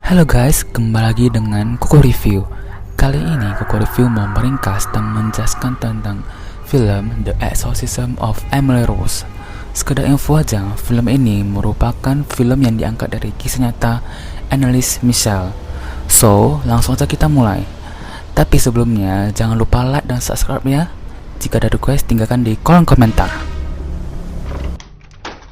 Halo guys, kembali lagi dengan Koko Review. Kali ini Koko Review mau meringkas dan menjelaskan tentang film The Exorcism of Emily Rose. Sekedar info aja, film ini merupakan film yang diangkat dari kisah nyata Anneliese Michel. So, langsung aja kita mulai. Tapi sebelumnya, jangan lupa like dan subscribe ya. Jika ada request, tinggalkan di kolom komentar.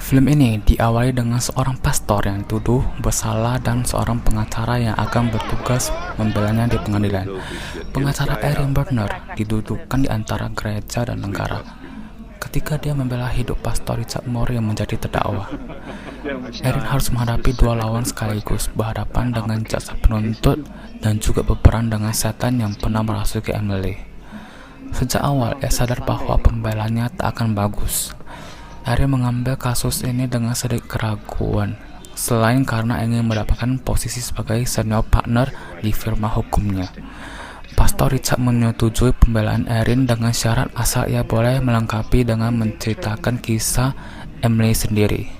Film ini diawali dengan seorang pastor yang dituduh bersalah dan seorang pengacara yang akan bertugas membelanya di pengadilan. Pengacara Erin Berner didudukan di antara gereja dan negara ketika dia membela hidup pastor Richard Moore yang menjadi terdakwa. Erin harus menghadapi dua lawan sekaligus, berhadapan dengan jaksa penuntut dan juga berperan dengan setan yang pernah merasuki Emily. Sejak awal ia sadar bahwa pembelanya tak akan bagus. Erin mengambil kasus ini dengan sedikit keraguan, selain karena ingin mendapatkan posisi sebagai senior partner di firma hukumnya. Pastor Richard menyetujui pembelaan Erin dengan syarat asal ia boleh melengkapi dengan menceritakan kisah Emily sendiri.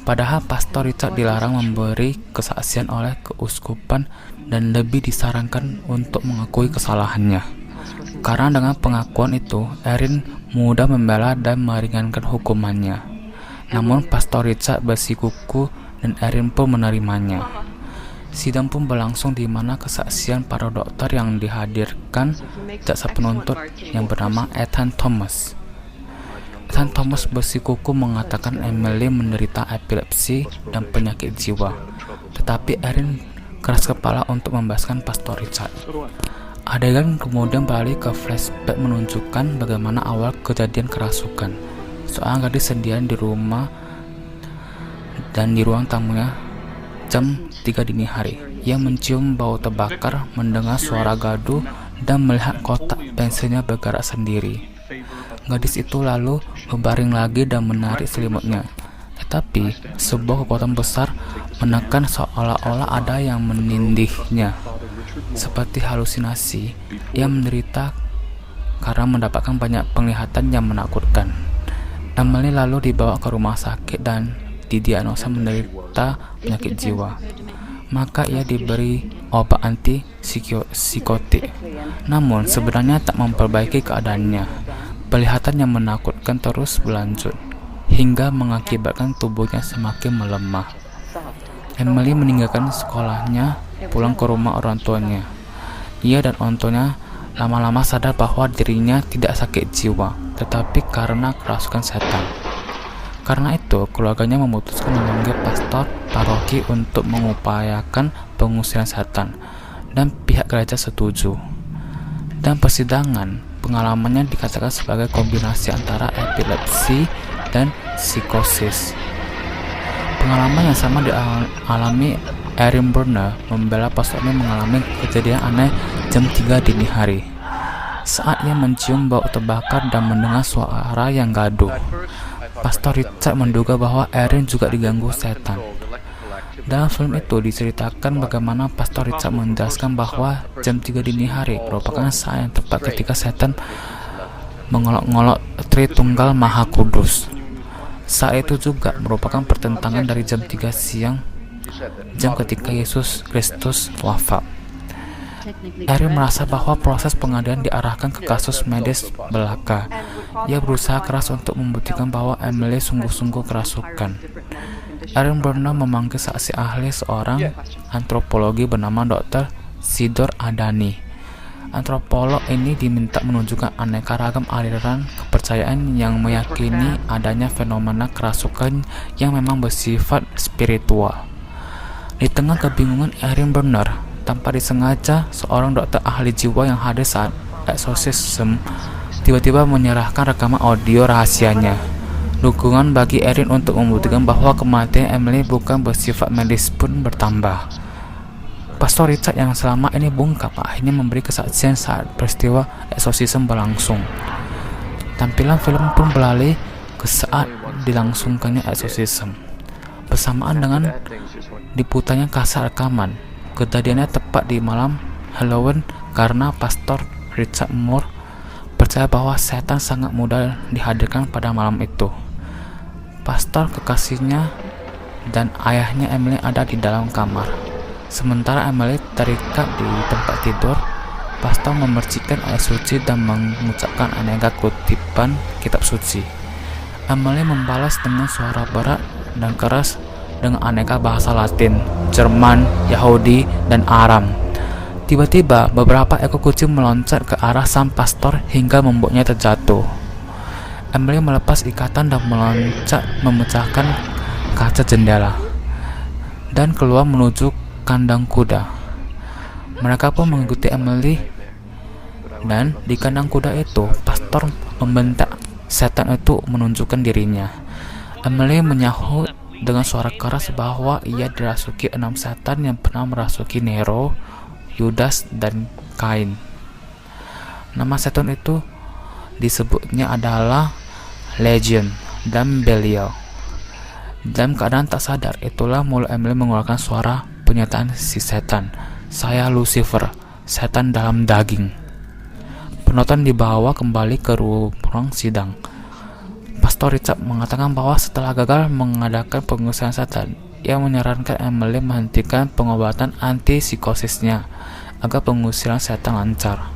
Padahal Pastor Richard dilarang memberi kesaksian oleh keuskupan dan lebih disarankan untuk mengakui kesalahannya. Karena dengan pengakuan itu, Erin mudah membela dan meringankan hukumannya. Namun Pastor Richard bersikukuh dan Erin pun menerimanya. Sidang pun berlangsung di mana kesaksian para dokter yang dihadirkan jaksa penuntut yang bernama Ethan Thomas. Ethan Thomas bersikukuh mengatakan Emily menderita epilepsi dan penyakit jiwa. Tetapi Erin keras kepala untuk membebaskan Pastor Richard. Adegan kemudian balik ke flashback menunjukkan bagaimana awal kejadian kerasukan. Seorang gadis sendirian di rumah dan di ruang tamunya jam 3 dini hari. Ia mencium bau terbakar, mendengar suara gaduh, dan melihat kotak pensilnya bergerak sendiri. Gadis itu lalu berbaring lagi dan menarik selimutnya. Tetapi sebuah kekuatan besar menekan seolah-olah ada yang menindihnya. Seperti halusinasi, ia menderita karena mendapatkan banyak penglihatan yang menakutkan. Emily lalu dibawa ke rumah sakit dan didiagnosa menderita penyakit jiwa. Maka ia diberi obat antipsikotik. Namun sebenarnya tak memperbaiki keadaannya. Penglihatan yang menakutkan terus berlanjut hingga mengakibatkan tubuhnya semakin melemah. Emily meninggalkan sekolahnya, pulang ke rumah orang tuanya. Ia dan orang tuanya lama-lama sadar bahwa dirinya tidak sakit jiwa, tetapi karena kerasukan setan. Karena itu, keluarganya memutuskan memanggil pastor paroki untuk mengupayakan pengusiran setan, dan pihak gereja setuju. Dan persidangan, pengalamannya dikatakan sebagai kombinasi antara epilepsi dan psikosis. Pengalaman yang sama dialami Erin Berner membela pastornya mengalami kejadian aneh jam 3 dini hari saat ia mencium bau terbakar dan mendengar suara yang gaduh. Pastor Richard menduga bahwa Erin juga diganggu setan. Dalam film itu diceritakan bagaimana Pastor Richard menjelaskan bahwa jam 3 dini hari merupakan saat yang tepat ketika setan mengolok-ngolok Tritunggal Maha Kudus. Saat itu juga merupakan pertentangan dari jam 3 siang, jam ketika Yesus Kristus wafat. Erin merasa bahwa proses pengadilan diarahkan ke kasus medis belaka. Ia berusaha keras untuk membuktikan bahwa Emily sungguh-sungguh kerasukan. Erin Berner memanggil saksi ahli seorang antropologi bernama Dr. Sidor Adani. Antropolog ini diminta menunjukkan aneka ragam aliran kepercayaan yang meyakini adanya fenomena kerasukan yang memang bersifat spiritual. Di tengah kebingungan Erin Berner, tanpa disengaja seorang dokter ahli jiwa yang hadir saat exorcism tiba-tiba menyerahkan rekaman audio rahasianya. Dukungan bagi Erin untuk membuktikan bahwa kematian Emily bukan bersifat medis pun bertambah. Pastor Richard yang selama ini bungkam akhirnya memberi kesaksian saat peristiwa exorcism berlangsung. Tampilan film pun beralih ke saat dilangsungkannya exorcism. Bersamaan dengan diputarnya kaset rekaman, kejadiannya tepat di malam Halloween karena Pastor Richard Moore percaya bahwa setan sangat mudah dihadirkan pada malam itu. Pastor, kekasihnya, dan ayahnya Emily ada di dalam kamar. Sementara Emily terikat di tempat tidur, pastor memercikan air suci dan mengucapkan aneka kutipan kitab suci. Emily membalas dengan suara berat dan keras dengan aneka bahasa Latin, Jerman, Yahudi, dan Aram. Tiba-tiba, beberapa ekor kucing meloncat ke arah sang pastor hingga membuatnya terjatuh. Emily melepas ikatan dan meloncat memecahkan kaca jendela dan keluar menuju kandang kuda. Mereka pun mengikuti Emily, dan di kandang kuda itu, pastor membentak setan itu menunjukkan dirinya. Emily menyahut dengan suara keras bahwa ia dirasuki 6 setan yang pernah merasuki Nero, Yudas, dan Kain. Nama setan itu disebutnya adalah Legion dan Belial. Dalam keadaan tak sadar, itulah mulut Emily mengeluarkan suara pernyataan si setan, "Saya Lucifer, setan dalam daging." Penonton dibawa kembali ke ruang sidang. Pastor Richard mengatakan bahwa setelah gagal mengadakan pengusiran setan, ia menyarankan Emily menghentikan pengobatan antipsikosisnya agar pengusiran setan lancar.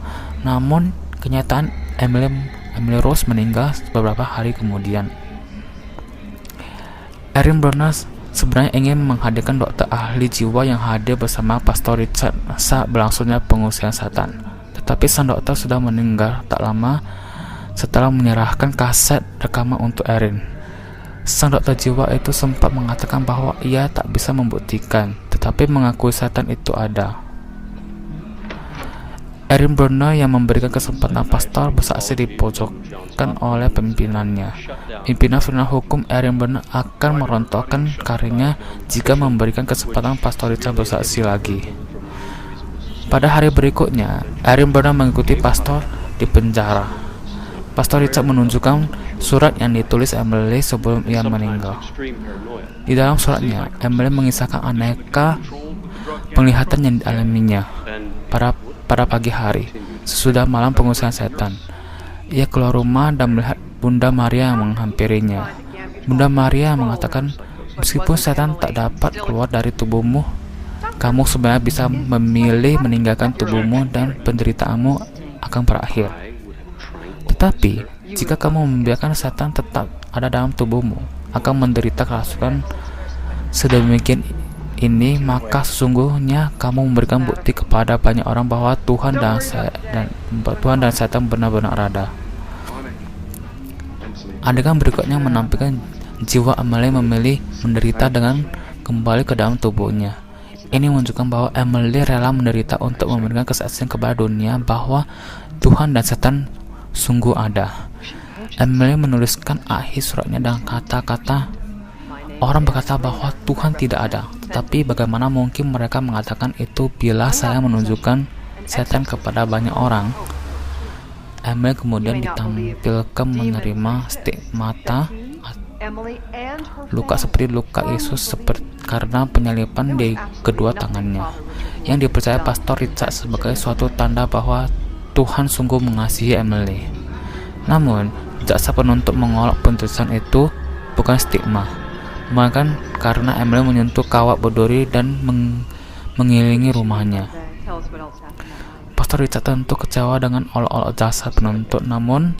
Namun, kenyataan Emily Rose meninggal beberapa hari kemudian. Erin Burners sebenarnya ingin menghadirkan dokter ahli jiwa yang hadir bersama Pastor Richard saat berlangsungnya pengusiran setan. Tetapi sang dokter sudah meninggal tak lama setelah menyerahkan kaset rekaman untuk Erin. Sang dokter jiwa itu sempat mengatakan bahwa ia tak bisa membuktikan, tetapi mengakui setan itu ada. Erin Brunner yang memberikan kesempatan pastor bersaksi dipojokkan oleh pimpinannya. Pimpinan final hukum Erin Brunner akan merontokkan karirnya jika memberikan kesempatan pastor Richard bersaksi lagi. Pada hari berikutnya, Erin Brunner mengikuti pastor di penjara. Pastor Richard menunjukkan surat yang ditulis Emily sebelum ia meninggal. Di dalam suratnya, Emily mengisahkan aneka penglihatan yang dialaminya pada pagi hari, sesudah malam pengusiran setan. Ia keluar rumah dan melihat Bunda Maria yang menghampirinya. Bunda Maria mengatakan, "Meskipun setan tak dapat keluar dari tubuhmu, kamu sebenarnya bisa memilih meninggalkan tubuhmu dan penderitaanmu akan berakhir. Tetapi, jika kamu membiarkan setan tetap ada dalam tubuhmu, akan menderita kerasukan sedemikian ini, maka sesungguhnya kamu memberikan bukti kepada banyak orang bahwa Tuhan dan setan benar-benar ada." Adegan berikutnya menampilkan jiwa Emily memilih menderita dengan kembali ke dalam tubuhnya. Ini menunjukkan bahwa Emily rela menderita untuk memberikan kesaksian kepada dunia bahwa Tuhan dan setan sungguh ada. Emily menuliskan akhir suratnya dengan kata-kata, "Orang berkata bahwa Tuhan tidak ada, tetapi bagaimana mungkin mereka mengatakan itu bila saya menunjukkan setan kepada banyak orang?" Emily kemudian ditampilkan menerima stigmata luka seperti luka Yesus karena penyalipan di kedua tangannya, yang dipercaya Pastor Richard sebagai suatu tanda bahwa Tuhan sungguh mengasihi Emily. Namun, jaksa penuntut menolak putusan itu bukan stigma, melainkan karena Emily menyentuh kawat berduri dan mengelilingi rumahnya. Pastor Richard tentu kecewa dengan olok-olok jaksa penuntut, namun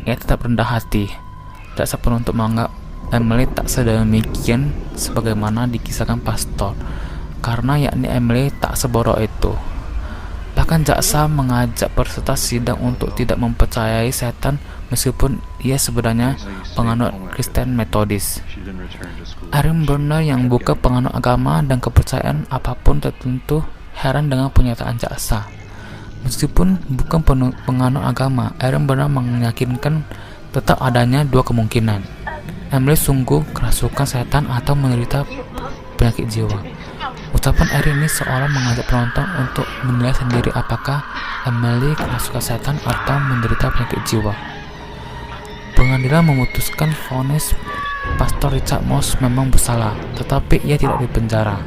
ia tetap rendah hati. Jaksa penuntut menganggap Emily tak sedemikian sebagaimana dikisahkan pastor, karena yakni Emily tak sebodoh itu. Bahkan jaksa mengajak peserta sidang untuk tidak mempercayai setan meskipun ia sebenarnya penganut Kristen Metodis. Erin Brunner yang bukan penganut agama dan kepercayaan apapun tentu heran dengan pernyataan jaksa. Meskipun bukan penganut agama, Erin Brunner meyakinkan tetap adanya dua kemungkinan. Emily sungguh kerasukan setan atau menderita penyakit jiwa. Ucapan Erin ini seolah mengajak penonton untuk menilai sendiri apakah Emily kerasukan setan atau menderita penyakit jiwa. Pengadilan memutuskan vonis Pastor Richard Moss memang bersalah, tetapi ia tidak dipenjara.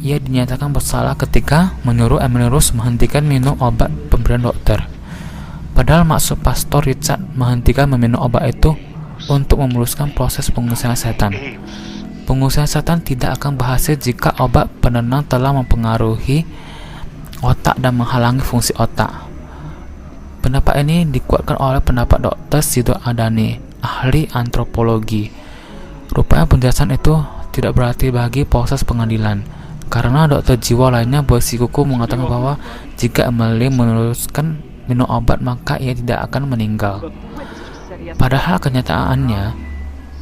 Ia dinyatakan bersalah ketika menyuruh Emily Rose menghentikan minum obat pemberian dokter. Padahal maksud Pastor Richard menghentikan meminum obat itu untuk memuluskan proses pengusiran setan. Pengusiran setan tidak akan berhasil jika obat penenang telah mempengaruhi otak dan menghalangi fungsi otak. Pendapat ini dikuatkan oleh pendapat Dr. Sidor Adani, ahli antropologi. Rupanya penjelasan itu tidak berarti bagi proses pengadilan, karena dokter jiwa lainnya bersikukuh mengatakan bahwa jika Emily meneruskan minum obat maka ia tidak akan meninggal. Padahal kenyataannya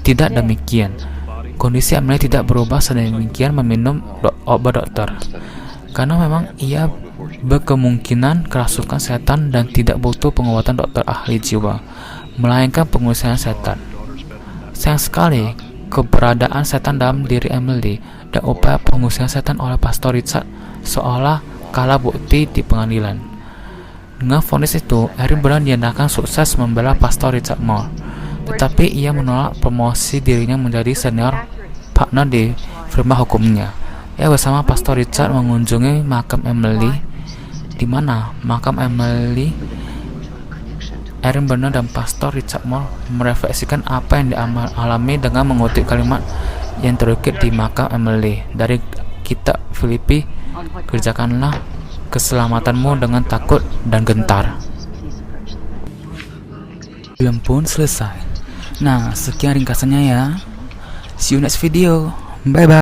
tidak demikian. Kondisi Emily tidak berubah sedemikian meminum obat dokter, karena memang ia berkemungkinan kerasukan setan dan tidak butuh pengobatan dokter ahli jiwa, melainkan pengusiran setan. Sayang sekali keberadaan setan dalam diri Emily dan upaya pengusiran setan oleh Pastor Richard seolah kalah bukti di pengadilan. Dengan vonis itu, Erin benar dinyatakan sukses membela Pastor Richard Moore, tetapi ia menolak promosi dirinya menjadi senior partner di firma hukumnya. Ia bersama Pastor Richard mengunjungi makam Emily, di mana makam Emily, Erin Burnett dan Pastor Richard Moore merefleksikan apa yang dialami dengan mengutip kalimat yang terukir di makam Emily dari kitab Filipi, "Kerjakanlah keselamatanmu dengan takut dan gentar." Film pun selesai. Nah, sekian ringkasannya ya. See you next video. Bye bye.